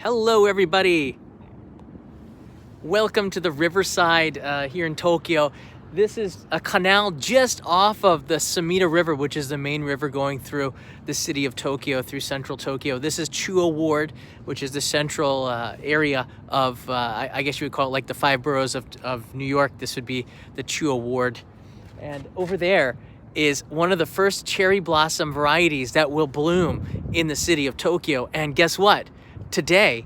Hello everybody! Welcome to the riverside here in Tokyo. This is a canal just off of the Sumida River, which is the main river going through the city of Tokyo, through central Tokyo. This is Chuo Ward, which is the central area of, I guess you would call it like the 5 boroughs of New York. This would be the Chuo Ward. And over there is one of the first cherry blossom varieties that will bloom in the city of Tokyo. And guess what? Today,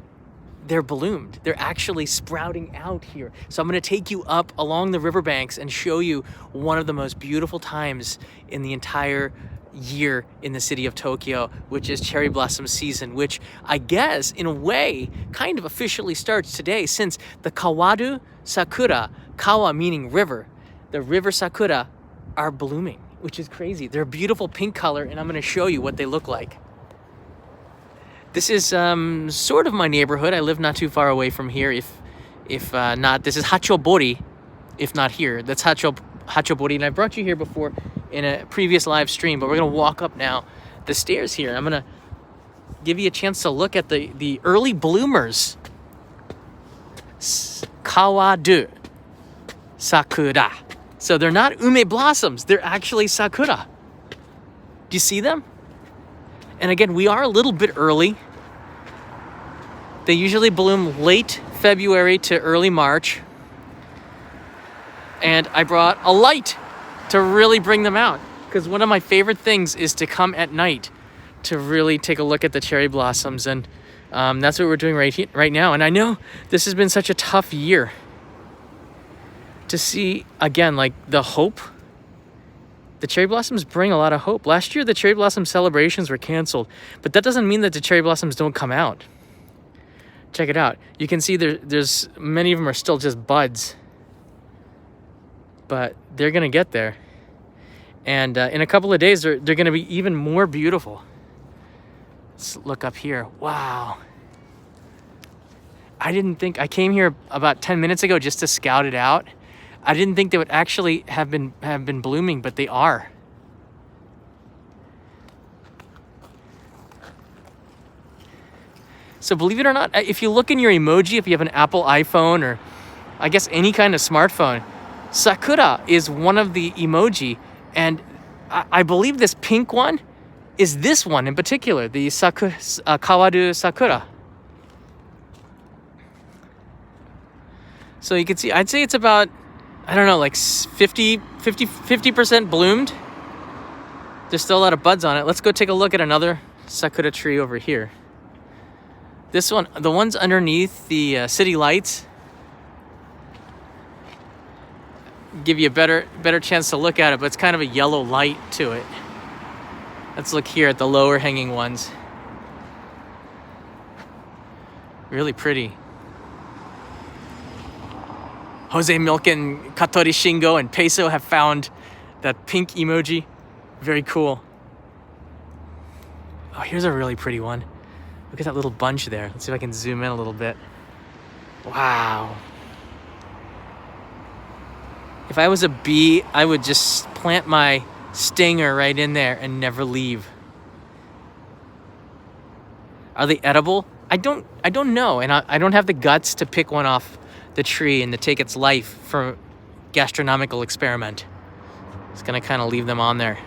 they're bloomed. They're actually sprouting out here. So I'm gonna take you up along the riverbanks and show you one of the most beautiful times in the entire year in the city of Tokyo, which is cherry blossom season, which I guess in a way kind of officially starts today, since the Kawadu Sakura, Kawa meaning river, the river Sakura are blooming, which is crazy. They're a beautiful pink color, and I'm gonna show you what they look like. This is sort of my neighborhood. I live not too far away from here. If not, this is Hachobori. If not here, that's Hachobori. And I brought you here before in a previous live stream, but we're gonna walk up now the stairs here. I'm gonna give you a chance to look at the early bloomers. Kawadu Sakura. So they're not ume blossoms. They're actually sakura. Do you see them? And again, we are a little bit early. They usually bloom late February to early March. And I brought a light to really bring them out, because one of my favorite things is to come at night to really take a look at the cherry blossoms. And that's what we're doing right now. And I know this has been such a tough year to see, again, like the hope. The cherry blossoms bring a lot of hope. Last year, the cherry blossom celebrations were canceled, but that doesn't mean that the cherry blossoms don't come out. Check it out. You can see there's many of them are still just buds, but they're gonna get there. And in a couple of days, they're gonna be even more beautiful. Let's look up here. Wow. I came here about 10 minutes ago just to scout it out. I didn't think they would actually have been blooming, but they are. So believe it or not, if you look in your emoji, if you have an Apple iPhone or I guess any kind of smartphone, Sakura is one of the emoji. And I believe this pink one is this one in particular, the Kawadu Sakura. So you can see, I'd say it's about, I don't know, like 50% bloomed. There's still a lot of buds on it. Let's go take a look at another sakura tree over here. This one, the ones underneath the city lights, give you a better chance to look at it, but it's kind of a yellow light to it. Let's look here at the lower hanging ones. Really pretty. Jose Milken, Katori Shingo, and Peso have found that pink emoji. Very cool. Oh, here's a really pretty one. Look at that little bunch there. Let's see if I can zoom in a little bit. Wow. If I was a bee, I would just plant my stinger right in there and never leave. Are they edible? I don't know, and I don't have the guts to pick one off the tree and to take its life for gastronomical experiment. It's gonna kind of leave them on there.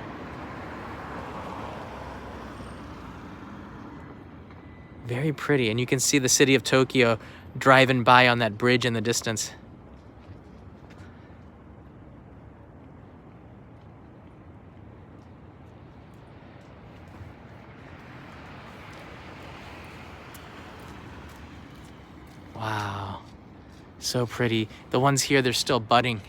Very pretty, and you can see the city of Tokyo driving by on that bridge in the distance. Wow. So pretty. The ones here, they're still budding.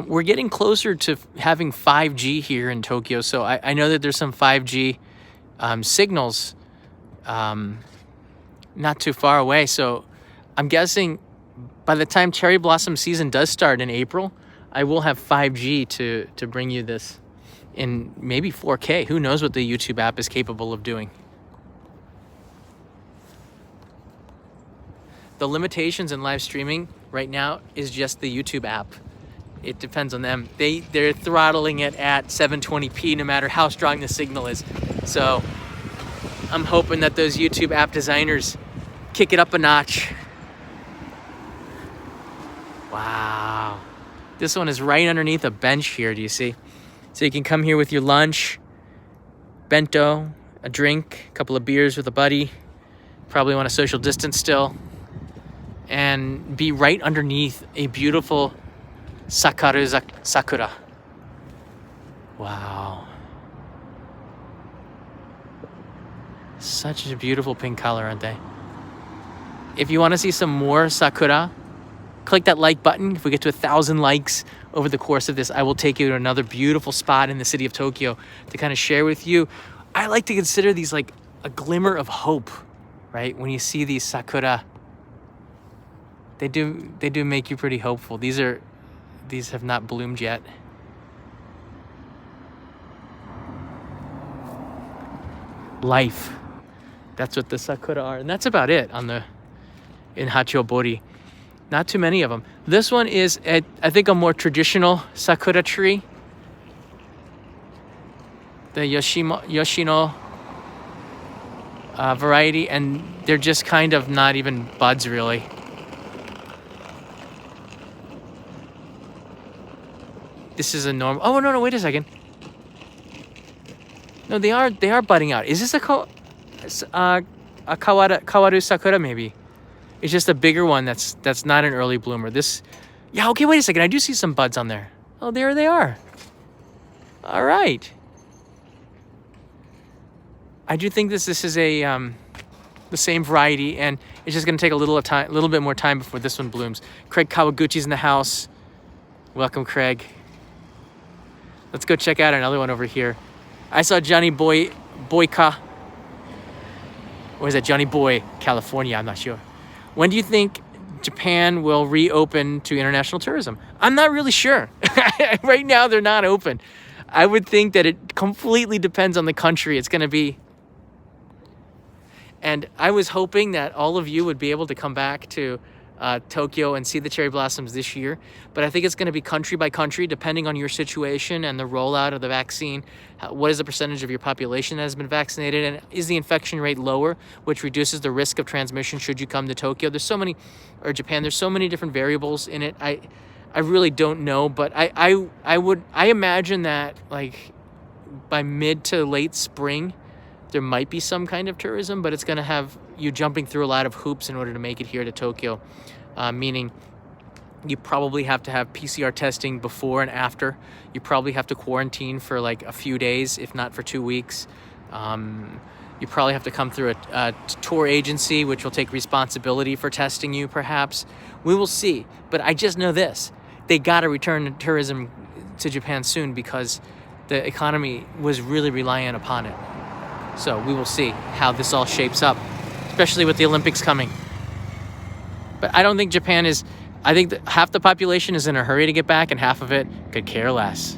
We're getting closer to having 5G here in Tokyo, so I know that there's some 5G signals not too far away. So I'm guessing by the time cherry blossom season does start in April, I will have 5G to bring you this in maybe 4K. Who knows what the YouTube app is capable of doing. The limitations in live streaming right now is just the YouTube app. It depends on them. They're throttling it at 720p no matter how strong the signal is. So I'm hoping that those YouTube app designers kick it up a notch. Wow. This one is right underneath a bench here, do you see? So you can come here with your lunch, bento, a drink, a couple of beers with a buddy, probably want to social distance still, and be right underneath a beautiful Sakura. Wow. Such a beautiful pink color, aren't they? If you want to see some more Sakura, click that like button. If we get to 1,000 likes over the course of this, I will take you to another beautiful spot in the city of Tokyo to kind of share with you. I like to consider these like a glimmer of hope, right? When you see these Sakura, they do make you pretty hopeful. These have not bloomed yet. Life. That's what the Sakura are. And that's about it in Hachobori. Not too many of them. This one is, I think, a more traditional Sakura tree. The Yoshino variety, and they're just kind of not even buds, really. This is a normal. Oh no, wait a second. No, they are budding out. Is this a Kawadu Sakura maybe? It's just a bigger one that's not an early bloomer. Yeah, okay, wait a second. I do see some buds on there. Oh, there they are. All right. I do think this is the same variety, and it's just going to take a little bit more time before this one blooms. Craig Kawaguchi's in the house. Welcome, Craig. Let's go check out another one over here. I saw Johnny Boyka. Or is that Johnny Boy, California? I'm not sure. When do you think Japan will reopen to international tourism? I'm not really sure. Right now, they're not open. I would think that it completely depends on the country it's going to be. And I was hoping that all of you would be able to come back to Tokyo and see the cherry blossoms this year. But I think it's going to be country by country, depending on your situation and the rollout of the vaccine. What is the percentage of your population that has been vaccinated? And is the infection rate lower, which reduces the risk of transmission should you come to Tokyo? Japan, there's so many different variables in it. I really don't know, but I imagine that like by mid to late spring, there might be some kind of tourism, but it's going to have you jumping through a lot of hoops in order to make it here to Tokyo, meaning you probably have to have PCR testing before and after. You probably have to quarantine for like a few days, if not for 2 weeks. You probably have to come through a tour agency, which will take responsibility for testing you, perhaps. We will see. But I just know this. They got to return tourism to Japan soon because the economy was really reliant upon it. So we will see how this all shapes up, especially with the Olympics coming. But I don't think Japan is... I think that half the population is in a hurry to get back and half of it could care less.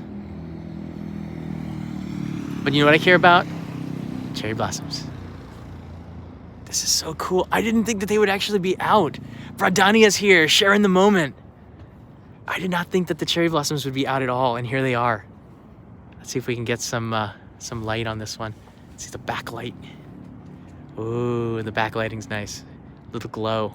But you know what I care about? Cherry blossoms. This is so cool. I didn't think that they would actually be out. Vradania's here, sharing the moment. I did not think that the cherry blossoms would be out at all, and here they are. Let's see if we can get some light on this one. Let's see the backlight. Ooh, the backlighting's nice. Little glow.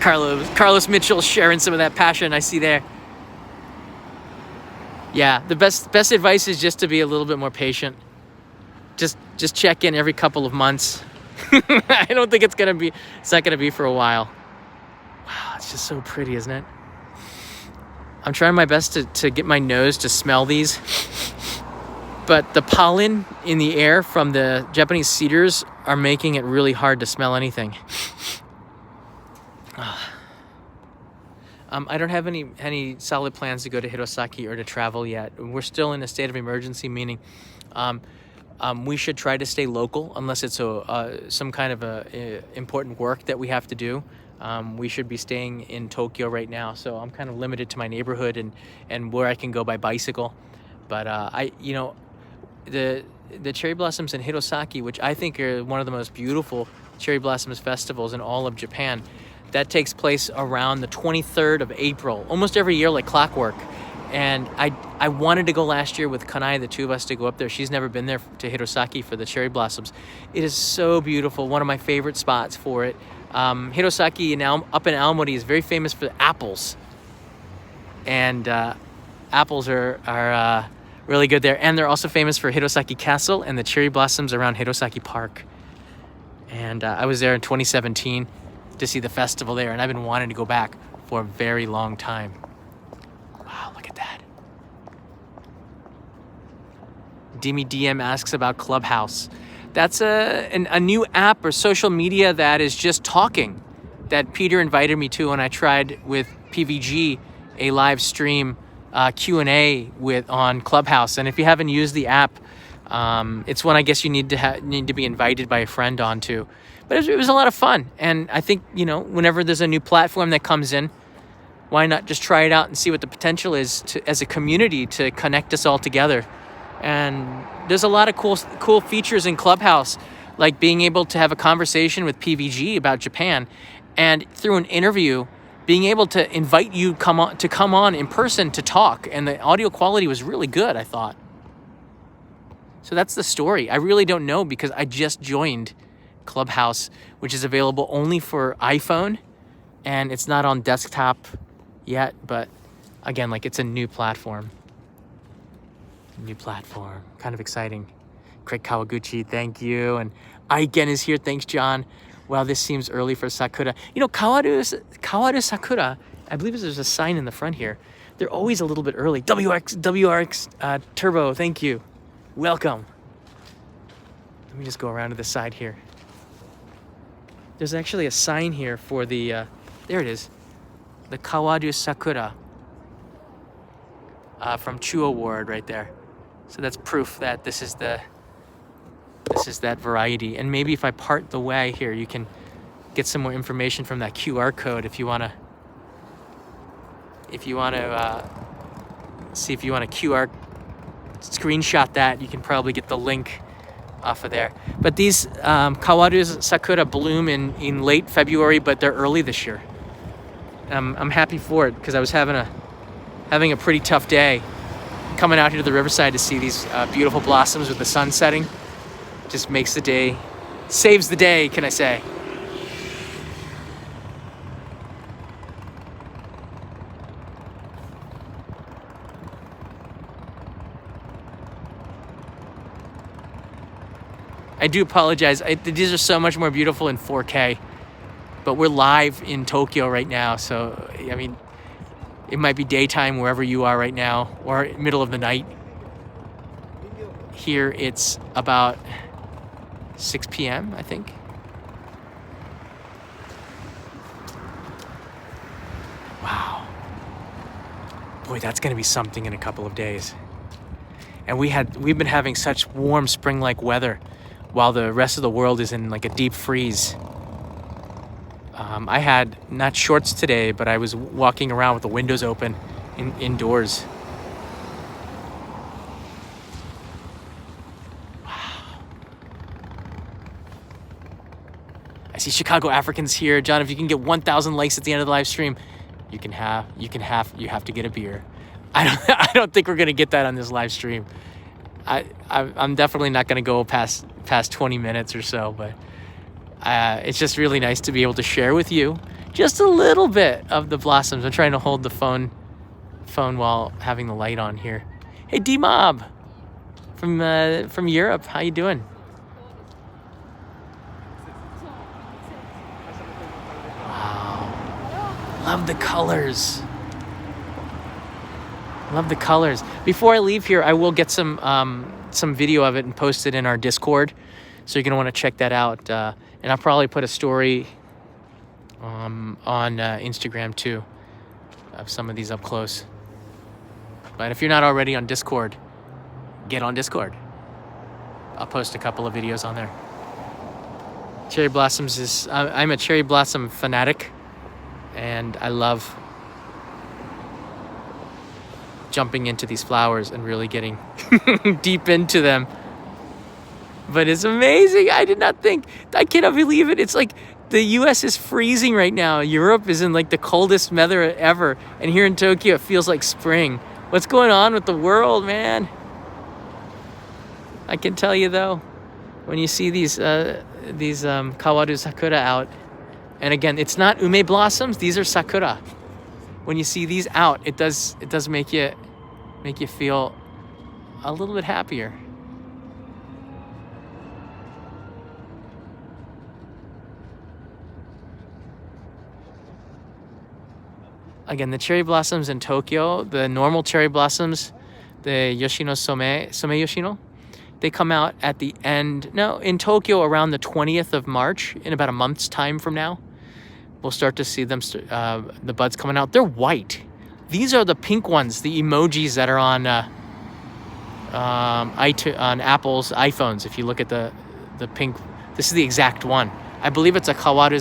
Carlos Mitchell sharing some of that passion I see there. Yeah, the best advice is just to be a little bit more patient. Just check in every couple of months. I don't think it's not gonna be for a while. Wow, it's just so pretty, isn't it? I'm trying my best to get my nose to smell these, but the pollen in the air from the Japanese cedars are making it really hard to smell anything. I don't have any solid plans to go to Hirosaki or to travel yet. We're still in a state of emergency, meaning we should try to stay local unless it's some kind of important work that we have to do. We should be staying in Tokyo right now, so I'm kind of limited to my neighborhood and where I can go by bicycle. But the cherry blossoms in Hirosaki, which I think are one of the most beautiful cherry blossoms festivals in all of Japan, That takes place around the 23rd of April, almost every year like clockwork. And I wanted to go last year with Kanai, the two of us, to go up there. She's never been there to Hirosaki for the cherry blossoms. It is so beautiful, one of my favorite spots for it. Hirosaki up in Aomori is very famous for apples. And apples are really good there. And they're also famous for Hirosaki Castle and the cherry blossoms around Hirosaki Park. And I was there in 2017 to see the festival there, and I've been wanting to go back for a very long time. Wow, look at that. Dimi DM asks about Clubhouse. That's a new app or social media that is just talking, that Peter invited me to, and I tried with PVG, a live stream Q&A on Clubhouse. And if you haven't used the app, it's one I guess you need to be invited by a friend onto. But it was a lot of fun. And I think, whenever there's a new platform that comes in, why not just try it out and see what the potential is as a community to connect us all together. And there's a lot of cool features in Clubhouse, like being able to have a conversation with PVG about Japan, and through an interview, being able to invite you come on in person to talk. And the audio quality was really good, I thought. So that's the story. I really don't know, because I just joined Clubhouse, which is available only for iPhone, and it's not on desktop yet. But again, it's a new platform. Kind of exciting. Craig Kawaguchi, thank you. And Aiken is here. Thanks, John. Wow, this seems early for Sakura. Kawadu Sakura, I believe there's a sign in the front here. They're always a little bit early. WRX Turbo, thank you. Welcome. Let me just go around to the side here. There's actually a sign here for the, there it is. The Kawadu Sakura from Chuo Ward right there. So that's proof that this is that variety. And maybe if I part the way here, you can get some more information from that QR code if you want to see if you want to QR screenshot that. You can probably get the link off of there. But these Kawadu Sakura bloom in late February, but they're early this year. I'm happy for it, because I was having a pretty tough day coming out here to the riverside to see these beautiful blossoms with the sun setting. Just makes the day, saves the day, can I say. I do apologize. These are so much more beautiful in 4K, but we're live in Tokyo right now. So, I mean, it might be daytime wherever you are right now, or middle of the night. Here it's about 6 p.m., I think. Wow. Boy, that's going to be something in a couple of days. And we've been having such warm spring-like weather while the rest of the world is in a deep freeze. I had not shorts today, but I was walking around with the windows open indoors. Wow. I see Chicago Africans here. John, if you can get 1,000 likes at the end of the live stream, you have to get a beer. I don't think we're gonna get that on this live stream. I'm definitely not gonna go past 20 minutes or so, but it's just really nice to be able to share with you just a little bit of the blossoms. I'm trying to hold the phone while having the light on here. Hey, D-Mob from Europe, how you doing? Wow, love the colors. Love the colors. Before I leave here, I will get some video of it and post it in our Discord, so you're gonna want to check that out. And I'll probably put a story on Instagram too of some of these up close. But if you're not already on Discord, get on Discord. I'll post a couple of videos on there. Cherry blossoms I'm a cherry blossom fanatic, and I love jumping into these flowers and really getting deep into them. But it's amazing. I cannot believe it. It's The US is freezing right now. Europe is in like the coldest weather ever. And here in Tokyo, it feels like spring. What's going on with the world, man? I can tell you though, when you see these Kawadu Sakura out, and again, it's not ume blossoms, these are Sakura. When you see these out, it does make you feel a little bit happier. Again, the cherry blossoms in Tokyo, the normal cherry blossoms, the Yoshino Some Yoshino, they come out at the end, in Tokyo around the 20th of March, in about a month's time from now. We'll start to see them, the buds coming out. They're white. These are the pink ones, the emojis that are on Apple's iPhones. If you look at the pink, this is the exact one. I believe it's a Kawadu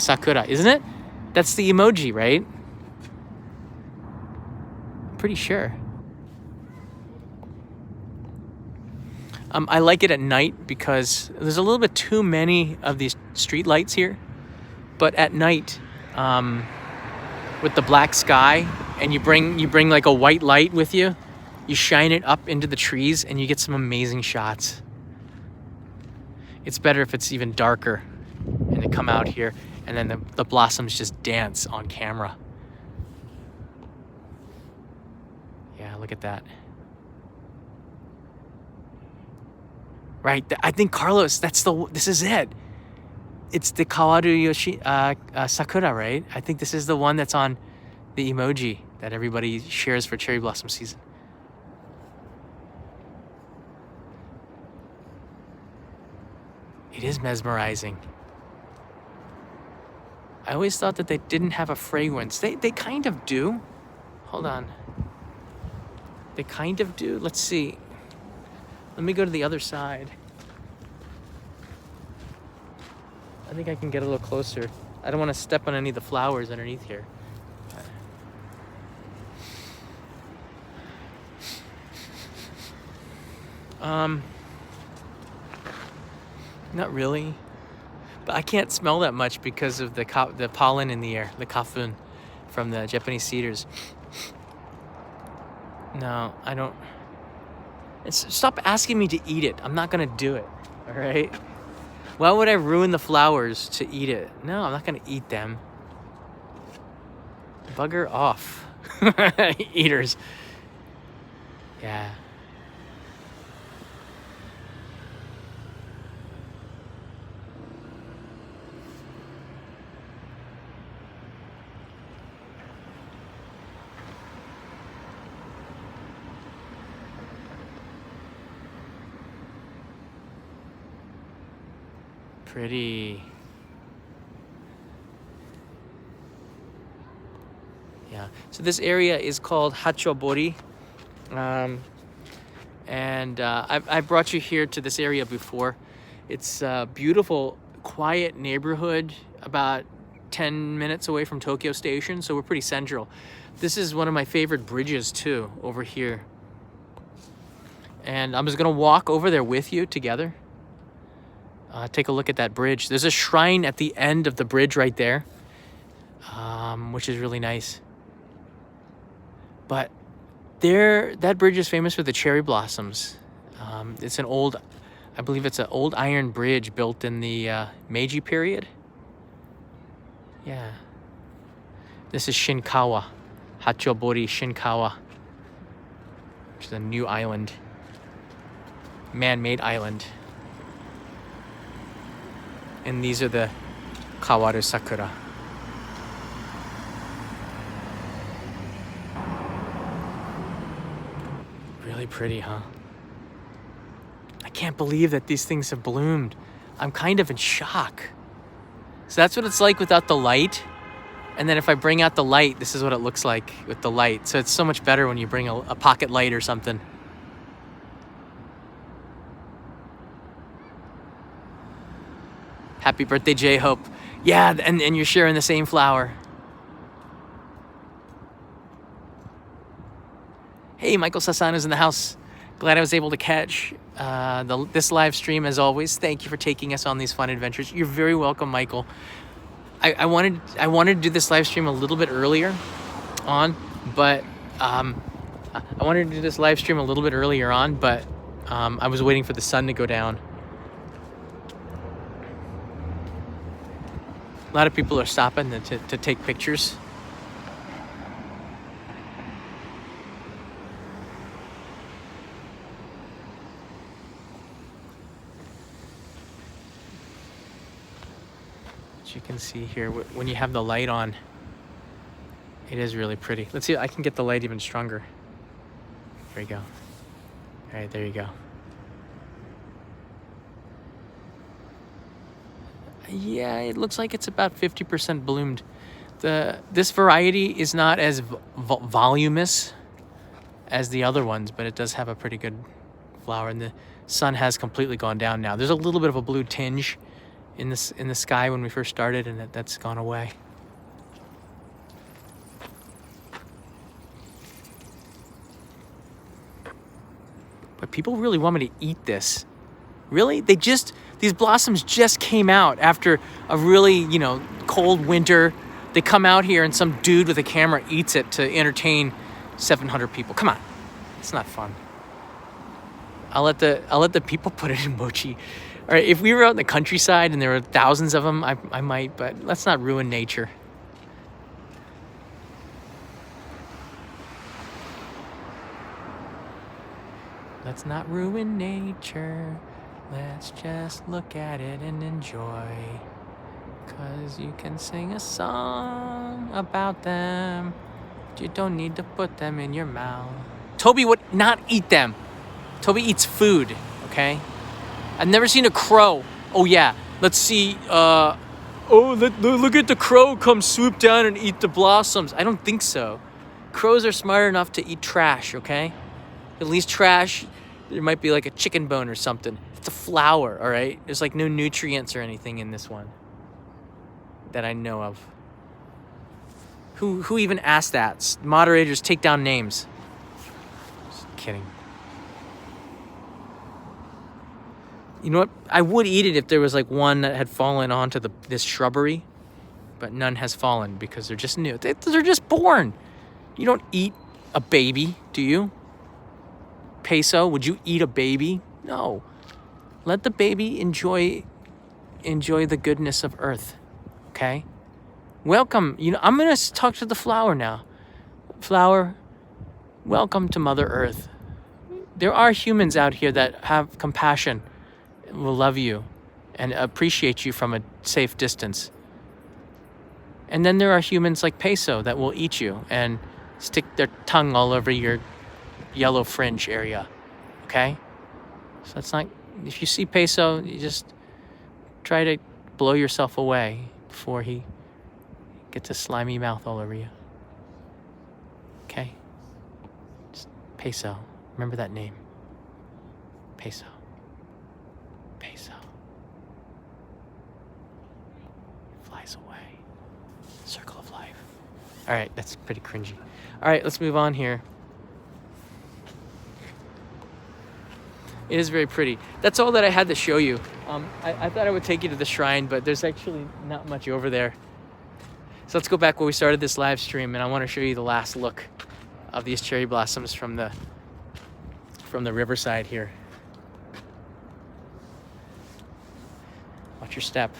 Sakura, isn't it? That's the emoji, right? Pretty sure. I like it at night because there's a little bit too many of these street lights here. But at night, with the black sky, and you bring like a white light with you, you shine it up into the trees, and you get some amazing shots. It's better if it's even darker, and they come out here, and then the blossoms just dance on camera. Yeah, look at that. Right, I think Carlos, this is it. It's the Kawadu Sakura, right? I think this is the one that's on the emoji that everybody shares for cherry blossom season. It is mesmerizing. I always thought that they didn't have a fragrance. They kind of do. Hold on. They kind of do. Let's see. Let me go to the other side. I think I can get a little closer. I don't want to step on any of the flowers underneath here. Not really. But I can't smell that much because of the pollen in the air, the kafun from the Japanese cedars. No, I don't. Stop asking me to eat it. I'm not gonna do it, all right? Why would I ruin the flowers to eat it? No, I'm not gonna eat them. Bugger off, eaters. Yeah. Pretty. Yeah, so this area is called Hachobori. I brought you here to this area before. It's a beautiful, quiet neighborhood about 10 minutes away from Tokyo Station, so we're pretty central. This is one of my favorite bridges too, over here. And I'm just gonna walk over there with you together. Take a look at that bridge. There's a shrine at the end of the bridge right there, which is really nice. But that bridge is famous for the cherry blossoms. It's I believe it's an old iron bridge built in the Meiji period. Yeah. This is Shinkawa, Hachobori Shinkawa, which is a new island, man-made island. And these are the Kawadu Sakura. Really pretty, huh? I can't believe that these things have bloomed. I'm kind of in shock. So that's what it's like without the light. And then if I bring out the light, this is what it looks like with the light. So it's so much better when you bring a pocket light or something. Happy birthday, J-Hope. Yeah, and you're sharing the same flower. Hey, Michael Sasano's in the house. Glad I was able to catch this live stream as always. Thank you for taking us on these fun adventures. You're very welcome, Michael. I wanted to do this live stream a little bit earlier on, but I wanted to do this live stream a little bit earlier on, but I was waiting for the sun to go down. A lot of people are stopping to take pictures. As you can see here, when you have the light on, it is really pretty. Let's see if I can get the light even stronger. There you go. All right, there you go. Yeah, it looks like it's about 50% bloomed. This variety is not as voluminous as the other ones, but it does have a pretty good flower, and the sun has completely gone down now. There's a little bit of a blue tinge in the sky when we first started, and that's gone away. But people really want me to eat this. Really? These blossoms just came out after a really, cold winter. They come out here and some dude with a camera eats it to entertain 700 people. Come on. It's not fun. I'll let the people put an emoji. All right, if we were out in the countryside and there were thousands of them, I might, but let's not ruin nature. Let's not ruin nature. Let's just look at it and enjoy. 'Cause you can sing a song about them. You don't need to put them in your mouth. Toby would not eat them. Toby eats food, okay? I've never seen a crow. Oh yeah, let's see. Look at the crow come swoop down and eat the blossoms. I don't think so. Crows are smart enough to eat trash, okay? At least trash, there might be like a chicken bone or something. It's a flower, all right? There's like no nutrients or anything in this one that I know of. Who even asked that? Moderators, take down names. Just kidding. You know what? I would eat it if there was like one that had fallen onto this shrubbery, but none has fallen because they're just new. They're just born. You don't eat a baby, do you? Peso, would you eat a baby? No. Let the baby enjoy the goodness of earth, okay? Welcome. I'm going to talk to the flower now. Flower, welcome to Mother Earth. There are humans out here that have compassion, will love you, and appreciate you from a safe distance. And then there are humans like Peso that will eat you and stick their tongue all over your yellow fringe area, okay? So that's not, if you see Peso, you just try to blow yourself away before he gets a slimy mouth all over you, okay? Just Peso, remember that name, Peso, Peso. Flies away, circle of life. All right, that's pretty cringy. All right, let's move on here. It is very pretty. That's all that I had to show you. I thought I would take you to the shrine, but there's actually not much over there. So let's go back where we started this live stream, and I want to show you the last look of these cherry blossoms from the riverside here. Watch your step.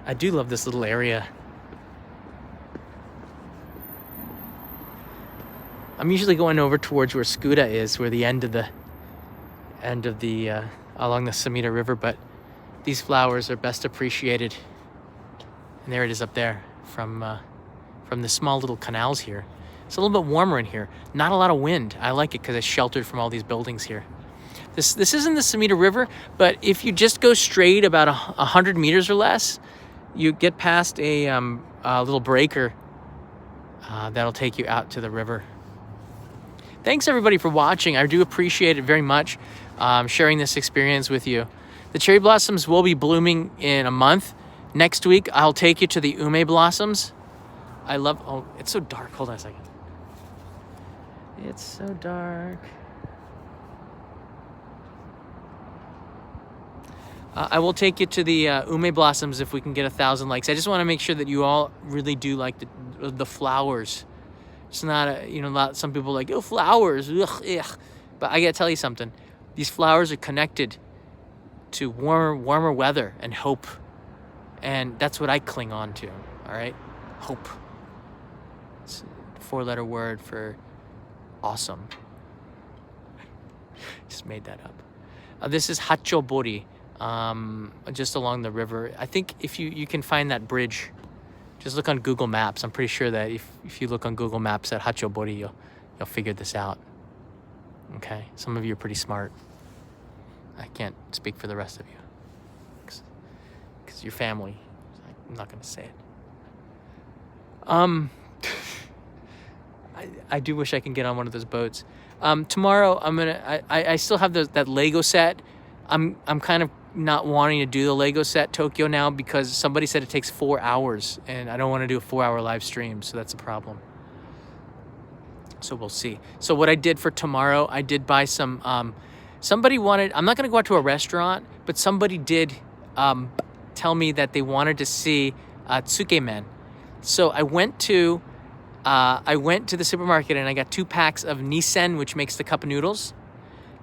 I do love this little area. I'm usually going over towards where Skuda is, where the end of the along the Samita River, but these flowers are best appreciated. And there it is up there from the small little canals here. It's a little bit warmer in here. Not a lot of wind. I like it because it's sheltered from all these buildings here. This isn't the Samita River, but if you just go straight about 100 meters or less, you get past a little breaker that'll take you out to the river. Thanks everybody for watching. I do appreciate it very much, sharing this experience with you. The cherry blossoms will be blooming in a month. Next week, I'll take you to the ume blossoms. Oh, it's so dark. Hold on a second. It's so dark. I will take you to the ume blossoms if we can get 1,000 likes. I just want to make sure that you all really do like the flowers. It's not some people are like, oh, flowers, ugh. But I gotta tell you something. These flowers are connected to warmer weather and hope, and that's what I cling on to. All right, hope. It's a 4-letter word for awesome. Just made that up. This is Hachobori, just along the river. I think if you can find that bridge, just look on Google Maps. I'm pretty sure that if you look on Google Maps at Hachobori, you'll figure this out. Okay, some of you are pretty smart. I can't speak for the rest of you, because you're family. I'm not gonna say it. I do wish I can get on one of those boats. Tomorrow I still have that Lego set. I'm kind of not wanting to do the Lego set Tokyo now because somebody said it takes 4 hours, and I don't want to do a 4-hour live stream, so that's a problem. So we'll see. So what I did for tomorrow, I did buy some. Somebody wanted. I'm not gonna go out to a restaurant, but somebody did tell me that they wanted to see tsukemen. So I went to the supermarket and I got 2 packs of Nisen, which makes the cup of noodles.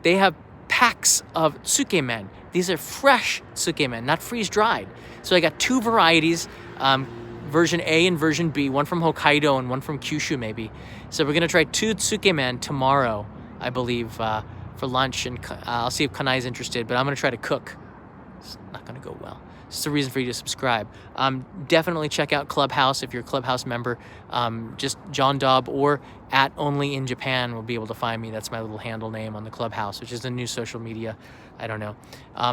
They have packs of tsukemen. These are fresh tsukemen, not freeze-dried. So I got 2 varieties, version A and version B, one from Hokkaido and one from Kyushu maybe. So we're going to try 2 tsukemen tomorrow, I believe, for lunch. And I'll see if Kanai's interested, but I'm going to try to cook. It's not going to go well. It's a reason for you to subscribe. Definitely check out Clubhouse if you're a Clubhouse member. Just John Dobb or at Only in Japan will be able to find me. That's my little handle name on the Clubhouse, which is the new social media. I don't know.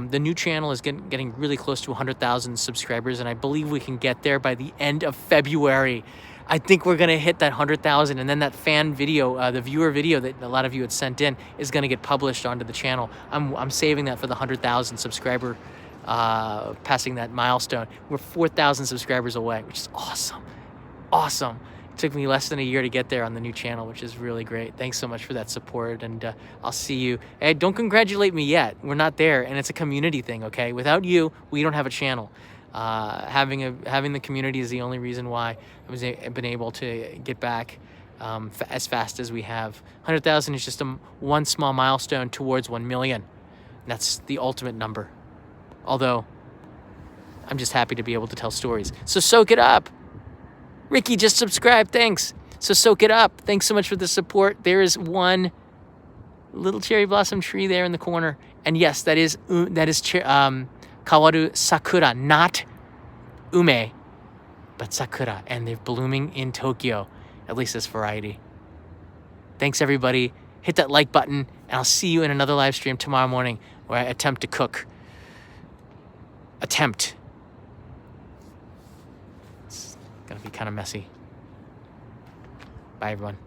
The new channel is getting really close to 100,000 subscribers, and I believe we can get there by the end of February. I think we're going to hit that 100,000, and then that fan video, the viewer video that a lot of you had sent in, is going to get published onto the channel. I'm saving that for the 100,000 subscriber, passing that milestone. We're 4,000 subscribers away, which is awesome. Awesome. It took me less than a year to get there on the new channel, which is really great. Thanks so much for that support, and I'll see you. Hey, don't congratulate me yet. We're not there, and it's a community thing, okay? Without you, we don't have a channel. Having the community is the only reason why I've been able to get back as fast as we have. 100,000 is just one small milestone towards 1 million. That's the ultimate number. Although, I'm just happy to be able to tell stories. So soak it up. Ricky just subscribed, thanks. So soak it up. Thanks so much for the support. There is one little cherry blossom tree there in the corner. And yes, that is Kawadu Sakura, not ume, but sakura. And they're blooming in Tokyo, at least this variety. Thanks, everybody. Hit that like button, and I'll see you in another live stream tomorrow morning where I attempt to cook. It's going to be kind of messy. Bye, everyone.